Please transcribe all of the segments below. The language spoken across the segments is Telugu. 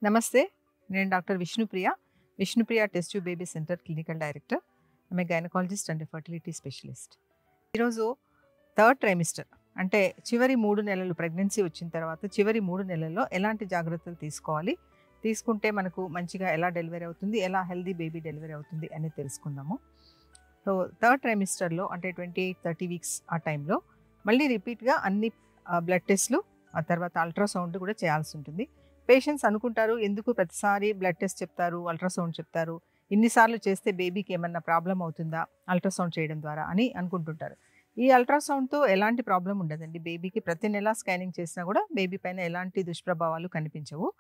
నమస్తే. నేను doctor Vishnupriya. Vishnupriya test tube baby centre clinical director. I'm a gynaecologist and fertility specialist. ఈరోజు థర్డ్ ట్రైమిస్టర్ అంటే చివరి 3 నెలలు ప్రెగ్నెన్సీ వచ్చిన తర్వాత చివరి 3 నెలల్లో ఎలాంటి జాగ్రత్తలు తీసుకోవాలి, తీసుకుంటే మనకు మంచిగా ఎలా డెలివరీ అవుతుంది, ఎలా హెల్దీ బేబీ డెలివరీ అవుతుంది అనేది తెలుసుకుందాము. సో థర్డ్ ట్రైమిస్టర్లో అంటే 28-30 వీక్స్ ఆ టైంలో మళ్ళీ రిపీట్గా అన్ని బ్లడ్ టెస్ట్లు, ఆ తర్వాత అల్ట్రాసౌండ్ కూడా చేయాల్సి ఉంటుంది. పేషెంట్స్ అనుకుంటారు, ఎందుకు ప్రతిసారి బ్లడ్ టెస్ట్ చెప్తారు, అల్ట్రాసౌండ్ చెప్తారు, ఇన్నిసార్లు చేస్తే బేబీకి ఏమన్నా ప్రాబ్లం అవుతుందా అల్ట్రాసౌండ్ చేయడం ద్వారా అని అనుకుంటుంటారు. ఈ అల్ట్రాసౌండ్తో ఎలాంటి ప్రాబ్లం ఉండదండి. బేబీకి ప్రతి నెల స్కానింగ్ చేసినా కూడా బేబీ పైన ఎలాంటి దుష్ప్రభావాలు కనిపించవు.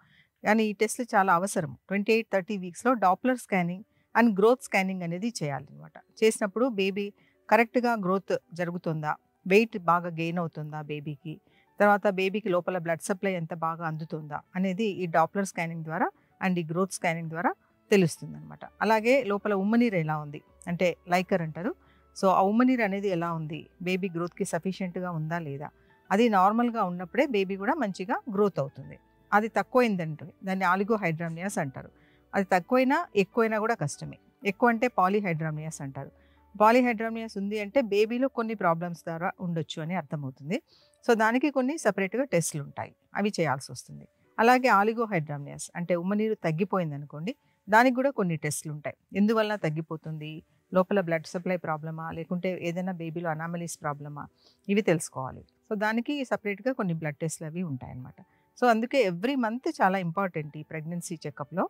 కానీ ఈ టెస్ట్లు చాలా అవసరం. 28-30 వీక్స్లో Doppler scanning and growth scanning అనేది చేయాలన్నమాట. చేసినప్పుడు బేబీ కరెక్ట్గా గ్రోత్ జరుగుతుందా, వెయిట్ బాగా గెయిన్ అవుతుందా బేబీకి, తర్వాత బేబీకి లోపల బ్లడ్ సప్లై ఎంత బాగా అందుతుందా అనేది ఈ డాప్లర్ స్కానింగ్ ద్వారా అండ్ ఈ గ్రోత్ స్కానింగ్ ద్వారా తెలుస్తుంది అనమాట. అలాగే లోపల ఉమ్మనీరు ఎలా ఉంది అంటే లైకర్ అంటారు. సో ఆ ఉమ్మనీరు అనేది ఎలా ఉంది, బేబీ గ్రోత్కి సఫిషియెంట్గా ఉందా లేదా, అది నార్మల్గా ఉన్నప్పుడే బేబీ కూడా మంచిగా గ్రోత్ అవుతుంది. అది తక్కువైందంటే దాన్ని ఆలిగోహైడ్రామియాస్ అంటారు. అది తక్కువైనా ఎక్కువైనా కూడా కష్టమే. ఎక్కువ అంటే పాలీహైడ్రామియాస్ అంటారు. పాలీహైడ్రామియాస్ ఉంది అంటే బేబీలో కొన్ని ప్రాబ్లమ్స్ ద్వారా ఉండొచ్చు అని అర్థమవుతుంది. సో దానికి కొన్ని సపరేట్గా టెస్ట్లు ఉంటాయి, అవి చేయాల్సి వస్తుంది. అలాగే ఆలిగోహైడ్రామియాస్ అంటే ఉమ్మనీరు తగ్గిపోయింది అనుకోండి, దానికి కూడా కొన్ని టెస్ట్లు ఉంటాయి. ఎందువల్ల తగ్గిపోతుంది, లోపల బ్లడ్ సప్లై ప్రాబ్లమా లేకుంటే ఏదైనా బేబీలో అనామలీస్ ప్రాబ్లమా, ఇవి తెలుసుకోవాలి. సో దానికి సపరేట్గా కొన్ని బ్లడ్ టెస్ట్లు అవి ఉంటాయన్నమాట. సో అందుకే ఎవ్రీ మంత్ చాలా ఇంపార్టెంట్ ఈ ప్రెగ్నెన్సీ చెకప్లో.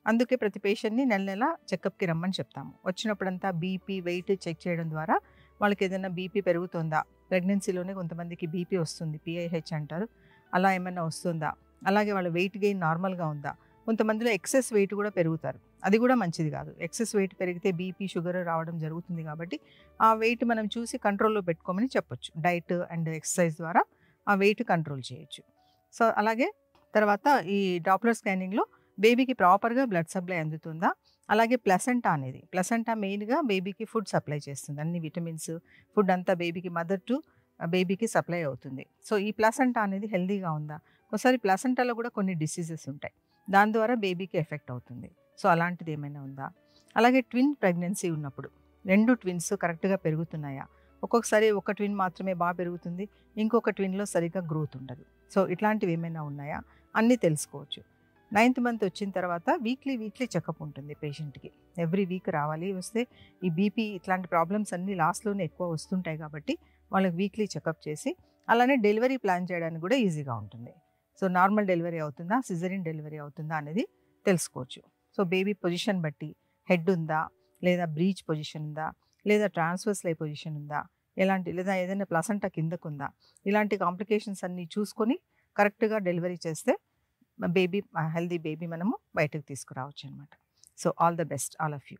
అందుకే ప్రతి పేషెంట్ని నెల నెల చెకప్కి రమ్మని చెప్తాము. వచ్చినప్పుడంతా బీపీ వెయిట్ చెక్ చేయడం ద్వారా వాళ్ళకి ఏదైనా బీపీ పెరుగుతుందా, ప్రెగ్నెన్సీలోనే కొంతమందికి బీపీ వస్తుంది, పిఐహెచ్ అంటారు, అలా ఏమైనా వస్తుందా, అలాగే వాళ్ళ వెయిట్ గెయిన్ నార్మల్గా ఉందా. కొంతమందిలో ఎక్సెస్ వెయిట్ కూడా పెరుగుతారు, అది కూడా మంచిది కాదు. ఎక్సెస్ వెయిట్ పెరిగితే బీపీ షుగర్ రావడం జరుగుతుంది. కాబట్టి ఆ వెయిట్ మనం చూసి కంట్రోల్లో పెట్టుకోమని చెప్పొచ్చు. డైట్ అండ్ ఎక్సర్సైజ్ ద్వారా ఆ వెయిట్ కంట్రోల్ చేయొచ్చు. సో అలాగే తర్వాత ఈ డాప్లర్ స్కానింగ్లో బేబీకి ప్రాపర్గా బ్లడ్ సప్లై అందుతుందా, అలాగే ప్లసెంటా అనేది, ప్లసెంటా మెయిన్గా బేబీకి ఫుడ్ సప్లై చేస్తుంది. అన్ని విటమిన్స్ ఫుడ్ అంతా బేబీకి మదర్ టు బేబీకి సప్లై అవుతుంది. సో ఈ ప్లసెంటా అనేది హెల్దీగా ఉందా. ఒకసారి ప్లసెంటాలో కూడా కొన్ని డిసీజెస్ ఉంటాయి, దాని ద్వారా బేబీకి ఎఫెక్ట్ అవుతుంది. సో అలాంటిది ఏమైనా ఉందా. అలాగే ట్విన్ ప్రెగ్నెన్సీ ఉన్నప్పుడు 2 ట్విన్స్ కరెక్ట్గా పెరుగుతున్నాయా, ఒక్కొక్కసారి ఒక ట్విన్ మాత్రమే బాగా పెరుగుతుంది, ఇంకొక ట్విన్లో సరిగ్గా గ్రోత్ ఉండదు. సో ఇట్లాంటివి ఏమైనా ఉన్నాయా అన్నీ తెలుసుకోవచ్చు. 9th మంత్ వచ్చిన తర్వాత వీక్లీ చెకప్ ఉంటుంది పేషెంట్కి. ఎవ్రీ వీక్ రావాలి. వస్తే ఈ బీపీ ఇట్లాంటి ప్రాబ్లమ్స్ అన్నీ లాస్ట్లోనే ఎక్కువ వస్తుంటాయి కాబట్టి వాళ్ళకి వీక్లీ చెకప్ చేసి అలానే డెలివరీ ప్లాన్ చేయడానికి కూడా ఈజీగా ఉంటుంది. సో నార్మల్ డెలివరీ అవుతుందా, సిజరీన్ డెలివరీ అవుతుందా అనేది తెలుసుకోవచ్చు. సో బేబీ పొజిషన్ బట్టి హెడ్ ఉందా, లేదా బ్రీచ్ పొజిషన్ ఉందా, లేదా ట్రాన్స్వర్స్ లై పొజిషన్ ఉందా, లేదా ఏదైనా ప్లసెంటా కిందకుందా, ఇలాంటి కాంప్లికేషన్స్ అన్నీ చూసుకొని కరెక్ట్గా డెలివరీ చేస్తే హెల్దీ బేబీ మనము బయటకు తీసుకురావచ్చు అనమాట. So all the best all of you.